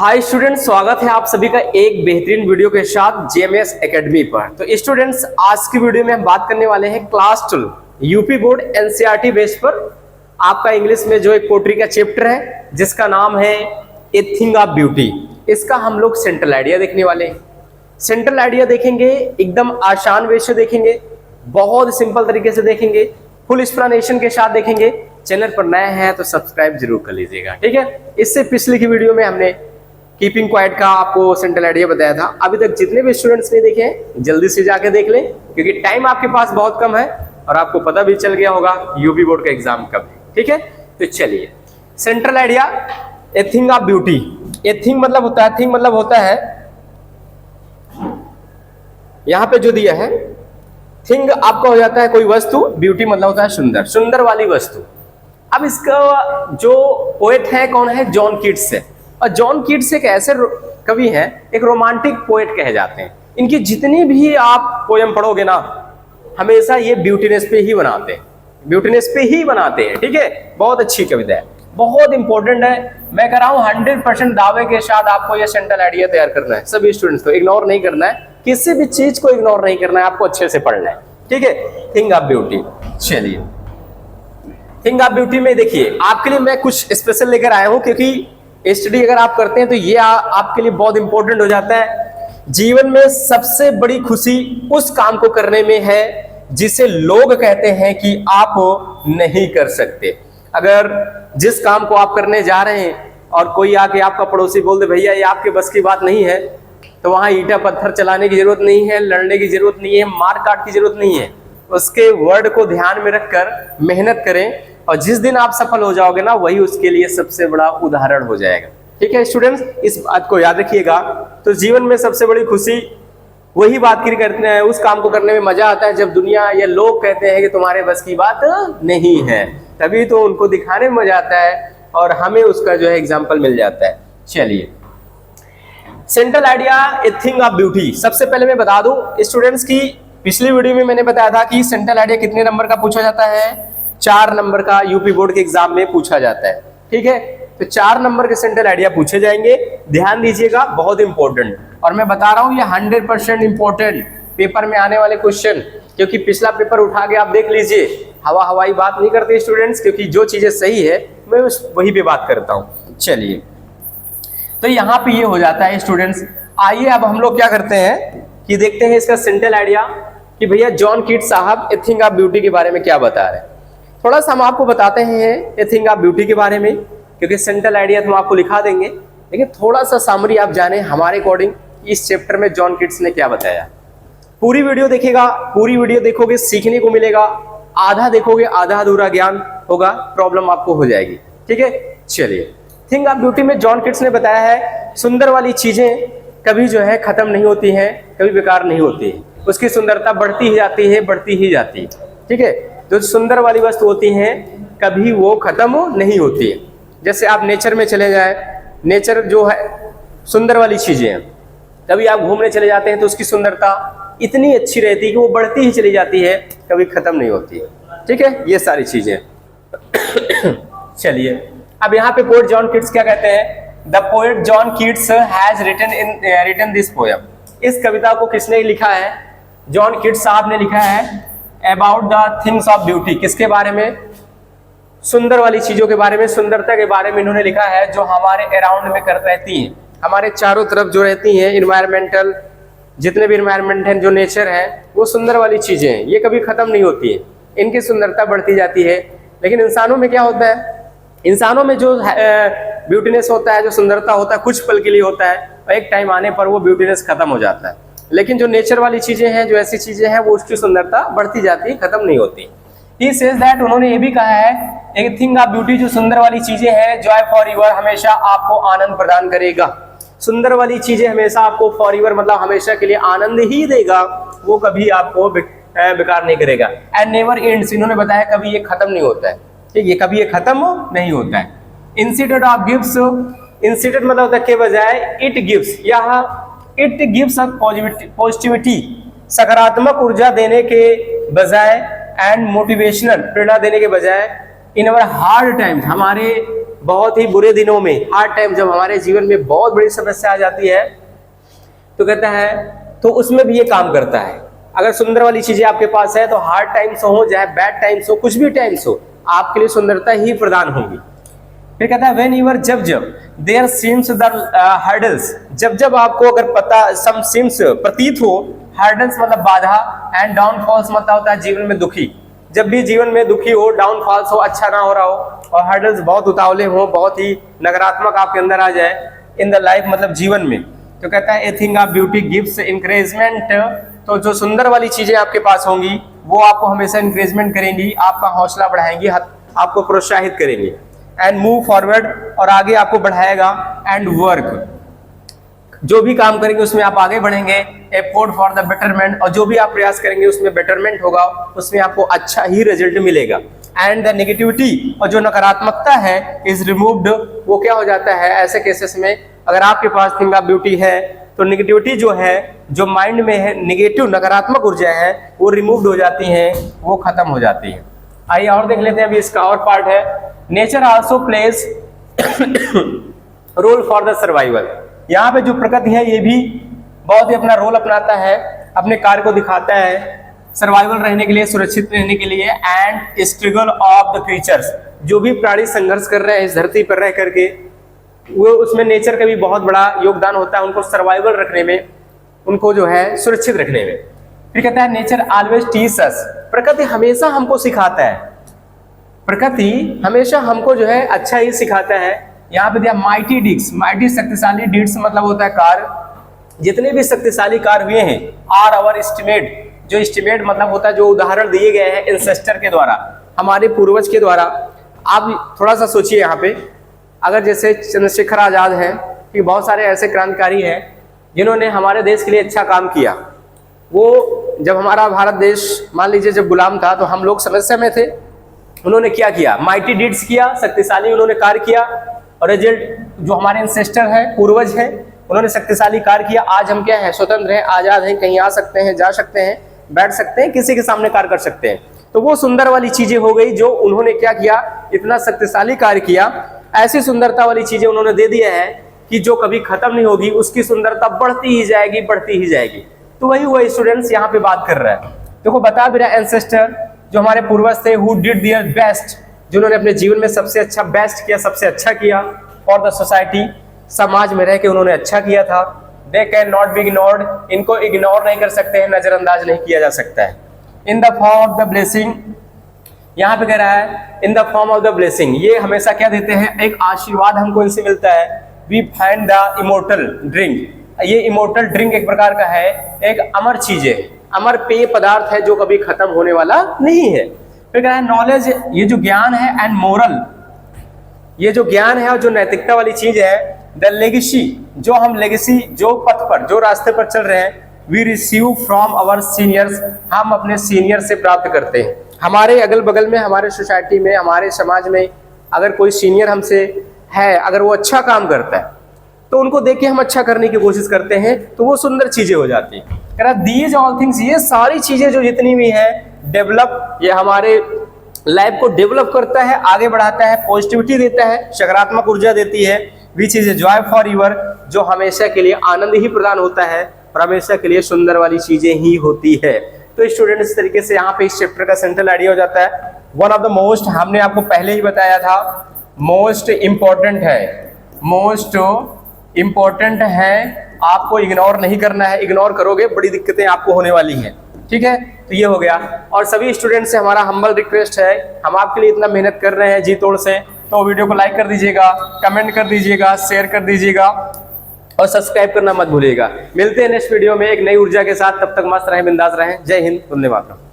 Hi students, स्वागत है आप सभी का एक बेहतरीन वीडियो के साथ जेएमएस एकेडमी पर। तो स्टूडेंट्स, आज की वीडियो में हम बात करने वाले हैं class 12 UP board NCERT base पर आपका इंग्लिश में जो एक पोट्री का चैप्टर है जिसका नाम है ए थिंग ऑफ ब्यूटी। इसका हम लोग सेंट्रल आइडिया देखने वाले हैं। सेंट्रल आइडिया देखेंगे, एकदम आसान वे से देखेंगे, बहुत सिंपल तरीके से देखेंगे, फुल एक्सप्लेनेशन के साथ देखेंगे। चैनल पर नए हैं तो सब्सक्राइब जरूर कर लीजिएगा, ठीक है। इससे पिछले की वीडियो में हमने कीपिंग क्वाइट का आपको सेंट्रल आइडिया बताया था। अभी तक जितने भी स्टूडेंट्स ने देखे हैं जल्दी से जाके देख लें, क्योंकि टाइम आपके पास बहुत कम है और आपको पता भी चल गया होगा यूपी बोर्ड का एग्जाम कब है, ठीक है। तो चलिए, central idea a thing of beauty. A thing मतलब होता है, थिंग मतलब होता है, यहां पे जो दिया है थिंग आपका हो जाता है कोई वस्तु, ब्यूटी मतलब होता है सुंदर, सुंदर वाली वस्तु। अब इसका जो पोएट है कौन है? जॉन कीट्स है। और जॉन कीट्स एक ऐसे कवि हैं, एक रोमांटिक पोएट कहे जाते हैं। इनकी जितनी भी आप पोयम पढ़ोगे ना, हमेशा ये ब्यूटीनेस पे ही बनाते हैं, ब्यूटीनेस पे ही बनाते हैं, ठीक है। बहुत अच्छी कविता है, बहुत इंपॉर्टेंट है। मैं कह रहा हूं 100% दावे के साथ आपको ये सेंट्रल आइडिया तैयार करना है। सभी स्टूडेंट्स को इग्नोर नहीं करना है, किसी भी चीज को इग्नोर नहीं करना है, आपको अच्छे से पढ़ना है, ठीक है। Thing of beauty. चलिए, थिंग ऑफ ब्यूटी में देखिए, आपके लिए मैं कुछ स्पेशल लेकर आया हूं, क्योंकि स्टडी अगर आप करते हैं तो ये आपके लिए बहुत इंपॉर्टेंट हो जाता है। जीवन में सबसे बड़ी खुशी उस काम को करने में है जिसे लोग कहते हैं कि आप नहीं कर सकते। अगर जिस काम को आप करने जा रहे हैं और कोई आके आपका पड़ोसी बोल दे भैया ये आपके बस की बात नहीं है, तो वहां ईंटा पत्थर चलाने की जरूरत नहीं है, लड़ने की जरूरत नहीं है, मार काट की जरूरत नहीं है। उसके वर्ड को ध्यान में रखकर मेहनत करें, और जिस दिन आप सफल हो जाओगे ना, वही उसके लिए सबसे बड़ा उदाहरण हो जाएगा, ठीक है स्टूडेंट्स। इस बात को याद रखिएगा। तो जीवन में सबसे बड़ी खुशी वही बात की करते हैं, उस काम को करने में मजा आता है जब दुनिया या लोग कहते हैं कि तुम्हारे बस की बात नहीं है, तभी तो उनको दिखाने में मजा आता है और हमें उसका जो है एग्जाम्पल मिल जाता है। चलिए, central idea a thing of beauty. सबसे पहले मैं बता दूं स्टूडेंट्स की, पिछली वीडियो में मैंने बताया था कि सेंट्रल आइडिया कितने नंबर का पूछा जाता है? 4 नंबर का यूपी बोर्ड के एग्जाम में पूछा जाता है, ठीक है। तो 4 नंबर के सेंट्रल आइडिया पूछे जाएंगे, ध्यान दीजिएगा, बहुत इंपॉर्टेंट। और मैं बता रहा हूं ये 100% इंपॉर्टेंट पेपर में आने वाले क्वेश्चन, क्योंकि पिछला पेपर उठा के आप देख लीजिए, हवाई बात नहीं करते स्टूडेंट्स, क्योंकि जो चीजें सही है मैं वही पे बात करता हूं। चलिए, तो यहाँ पे ये हो जाता है स्टूडेंट्स। आइए अब हम लोग क्या करते हैं कि देखते हैं इसका सेंट्रल आइडिया कि भैया जॉन कीट्स साहब ए थिंग ऑफ ब्यूटी के बारे में क्या बता रहे हैं। थोड़ा सा हम आपको बताते हैं ए थिंग ऑफ ब्यूटी के बारे में, क्योंकि सेंट्रल आइडिया हम आपको लिखा देंगे, लेकिन थोड़ा सा सामरी आप जाने हमारे अकॉर्डिंग इस चैप्टर में जॉन कीट्स ने क्या बताया। पूरी वीडियो देखिएगा, पूरी वीडियो देखोगे सीखने को मिलेगा, आधा देखोगे आधा अधूरा ज्ञान होगा, प्रॉब्लम आपको हो जाएगी, ठीक है। चलिए, थिंग ऑफ ब्यूटी में जॉन कीट्स ने बताया है सुंदर वाली चीजें कभी जो है खत्म नहीं होती हैं, कभी बेकार नहीं होती है, उसकी सुंदरता बढ़ती ही जाती है, बढ़ती ही जाती है, ठीक है। जो सुंदर वाली वस्तु होती हैं कभी वो खत्म नहीं होती है। जैसे आप नेचर में चले जाएं, नेचर जो है सुंदर वाली चीजें हैं, कभी आप घूमने चले जाते हैं तो उसकी सुंदरता इतनी अच्छी रहती है कि वो बढ़ती ही चली जाती है, कभी खत्म नहीं होती है, ठीक है। ये सारी चीजें चलिए, अब यहाँ पे पोएट जॉन कीट्स क्या कहते हैं? The poet John Keats has written this poem. इस कविता को किसने लिखा है? जॉन कीट्स साहब ने लिखा है about the things of beauty. किसके बारे में? सुंदर वाली चीजों के बारे में, सुंदरता के बारे में इन्होंने लिखा है, जो हमारे अराउंड में कर रहती हैं, हमारे चारों तरफ जो रहती हैं, इन्वायरमेंटल जितने भी इन्वायरमेंट हैं, जो नेचर है, वो सुंदर वाली चीजें हैं, ये कभी खत्म नहीं होती है, इनकी सुंदरता बढ़ती जाती है। लेकिन इंसानों में क्या होता है? इंसानों में जो ब्यूटीनेस होता है, जो सुंदरता होता है, कुछ पल के लिए होता है और एक टाइम आने पर वो ब्यूटीनेस खत्म हो जाता है। लेकिन जो नेचर वाली चीजें हैं, जो ऐसी चीजें हैं, वो उसकी सुंदरता बढ़ती जाती है, खत्म नहीं होती। He says that, उन्होंने ये भी कहा है एक थिंग ऑफ ब्यूटी, जो सुंदर वाली चीजें हैं, जॉय फॉर यूर, हमेशा आपको आनंद प्रदान करेगा। सुंदर वाली चीजें हमेशा आपको फॉर यूर मतलब हमेशा के लिए आनंद ही देगा, वो कभी आपको बेकार नहीं करेगा। एंड नेवर एंड्स, इन्होंने बताया कभी ये खत्म नहीं होता है, ठीक, ये कभी ये खत्म नहीं होता है। इंसिडेंट ऑफ गिव्स, इंसिडेंट मतलब होता है के बजाय इट गिव्स, यहाँ इट गिव्स पॉजिटिविटी, सकारात्मक ऊर्जा देने के बजाय, एंड मोटिवेशनल, प्रेरणा देने के बजाय इन अवर हार्ड टाइम्स, हमारे बहुत ही बुरे दिनों में, हार्ड टाइम जब हमारे जीवन में बहुत बड़ी समस्या आ जाती है, तो कहता है तो उसमें भी ये काम करता है। अगर सुंदर वाली चीजें आपके पास है तो हार्ड टाइम्स हो चाहे बैड टाइम्स हो, कुछ भी टाइम्स हो, आपके लिए सुंदरता ही प्रदान होगी। फिर कहता है व्हेन यूर, जब जब देयर सीम्स द हर्डल्स, जब जब आपको अगर पता सम सीम्स प्रतीत हो, हर्डल्स मतलब बाधा, एंड डाउनफॉल्स मतलब होता है जीवन में दुखी, जब भी जीवन में दुखी हो, डाउनफॉल्स हो, अच्छा ना हो रहा हो, और हर्डल्स बहुत उतावले हो, बहुत ही नकारात्मक आपके अंदर आ जाए इन द लाइफ मतलब जीवन में, तो कहता है a thing of beauty gives encouragement, तो जो सुंदर वाली चीजें आपके पास होंगी वो आपको हमेशा इंकरेजमेंट करेंगी, आपका हौसला बढ़ाएंगी, आपको प्रोत्साहित करेंगी, एंड मूव फॉरवर्ड, और आगे आपको बढ़ाएगा, एंड वर्क, जो भी काम करेंगे उसमें आप आगे बढ़ेंगे, एफोर्ट फॉर द बेटरमेंट, और जो भी आप प्रयास करेंगे उसमें बेटरमेंट होगा, उसमें आपको अच्छा ही रिजल्ट मिलेगा, एंड द नेगेटिविटी, और जो नकारात्मकता है इज रिमूव्ड, वो क्या हो जाता है ऐसे केसेस में, अगर आपके पास थिंग ऑफ ब्यूटी है तो नेगेटिविटी जो है, जो माइंड में है नेगेटिव नकारात्मक ऊर्जा है, वो रिमूव्ड हो जाती हैं, वो खत्म हो जाती है। आइए और देख लेते हैं अभी इसका और पार्ट है, nature also plays role for the survival, यहाँ पे जो प्रकृति है ये भी बहुत ही अपना रोल अपनाता है, अपने कार्य को दिखाता है, सर्वाइवल रहने के लिए, सुरक्षित रहने के लिए, and struggle of the creatures, जो भी प्राणी संघर्ष कर रहे हैं इस धरती पर रह करके, वो उसमें नेचर का भी बहुत बड़ा योगदान होता है, उनको सर्वाइवल रखने में, उनको जो है सुरक्षित रखने में। फिर कहता है नेचर ऑलवेज टीच अस, प्रकृति हमेशा हमको सिखाता है, प्रकृति हमेशा हमको जो है अच्छा ही सिखाता है। यहाँ पे दिया माइटी डिक्स, माइटी शक्तिशाली, डिड्स मतलब होता है कार्य, जितने भी शक्तिशाली कार्य हुए हैं, आर आवर एस्टिमेट, जो एस्टिमेट मतलब होता है जो उदाहरण दिए गए हैं इंसेस्टर के द्वारा, हमारे पूर्वज के द्वारा। आप थोड़ा सा सोचिए यहाँ पे, अगर जैसे चंद्रशेखर आजाद हैं, कि बहुत सारे ऐसे क्रांतिकारी हैं जिन्होंने हमारे देश के लिए अच्छा काम किया, वो जब हमारा भारत देश मान लीजिए जब गुलाम था तो हम लोग समस्या में थे, उन्होंने क्या किया, माइटी डीड्स किया, शक्तिशाली उन्होंने कार्य किया, और रिजल्ट जो हमारे इंसेस्टर हैं, पूर्वज हैं, उन्होंने शक्तिशाली कार्य किया, आज हम क्या है, स्वतंत्र हैं, आजाद हैं, कहीं आ सकते हैं, जा सकते हैं, बैठ सकते हैं, किसी के सामने कार्य कर सकते हैं। तो वो सुंदर वाली चीजें हो गई जो उन्होंने क्या किया, इतना शक्तिशाली कार्य किया, ऐसी सुंदरता वाली चीजें उन्होंने दे दिया है कि जो कभी खत्म नहीं होगी, उसकी सुंदरता बढ़ती ही जाएगी, बढ़ती ही जाएगी। तो वही स्टूडेंट्स यहाँ पे बात कर रहा है, देखो बता भी रहा एंसेस्टर जो हमारे पूर्वज थे, हु डिड देयर बेस्ट, जिन्होंने अपने जीवन में सबसे अच्छा बेस्ट किया, सबसे अच्छा किया फॉर द सोसाइटी, समाज में रह के उन्होंने अच्छा किया था। They can not be ignored, इनको इग्नोर नहीं कर सकते हैं, नजरअंदाज नहीं किया जा सकता है। In the form of the blessing, यहाँ पे कह रहा है in the form of the blessing, ये हमेशा क्या देते हैं, एक आशीर्वाद हमको इनसे मिलता है। We find the immortal drink, ये इमोर्टल ड्रिंक एक प्रकार का है, एक अमर चीज है, अमर पेय पदार्थ है जो कभी खत्म होने वाला नहीं है। फिर कह रहा है नॉलेज, ये जो ज्ञान है, एंड मोरल, ये जो ज्ञान है और जो नैतिकता वाली चीज है, द लेगेसी, जो हम लेगेसी, जो पथ पर, जो रास्ते पर चल रहे हैं, we receive from our seniors, हम अपने सीनियर से प्राप्त करते हैं। हमारे अगल बगल में, हमारे सोसाइटी में, हमारे समाज में अगर कोई सीनियर हमसे है, अगर वो अच्छा काम करता है तो उनको देख के हम अच्छा करने की कोशिश करते हैं, तो वो सुंदर चीजें हो जाती है। कह रहा दीज ऑल थिंग्स, ये सारी चीजें जो जितनी भी है, डेवलप, ये हमारे लाइफ को डेवलप करता है, आगे बढ़ाता है, पॉजिटिविटी देता है, सकारात्मक ऊर्जा देती है, which is a joy for your, जो हमेशा के लिए आनंद ही प्रदान होता है और हमेशा के लिए सुंदर वाली चीजें ही होती है। तो स्टूडेंट इस तरीके से यहाँ पे इस चैप्टर का सेंट्रल आइडिया हो जाता है। वन ऑफ द मोस्ट, हमने आपको पहले ही बताया था, मोस्ट इंपॉर्टेंट है, मोस्ट इंपॉर्टेंट है, आपको इग्नोर नहीं करना है, इग्नोर करोगे बड़ी दिक्कतें आपको होने वाली हैं, ठीक है। तो ये हो गया, और सभी स्टूडेंट से हमारा हम्बल रिक्वेस्ट है, हम आपके लिए इतना मेहनत कर रहे हैं जी तोड़ से, तो वीडियो को लाइक कर दीजिएगा, कमेंट कर दीजिएगा, शेयर कर दीजिएगा और सब्सक्राइब करना मत भूलिएगा। मिलते हैं नेक्स्ट वीडियो में एक नई ऊर्जा के साथ, तब तक मस्त रहें, बिंदास रहें। जय हिंद, वंदे मातरम।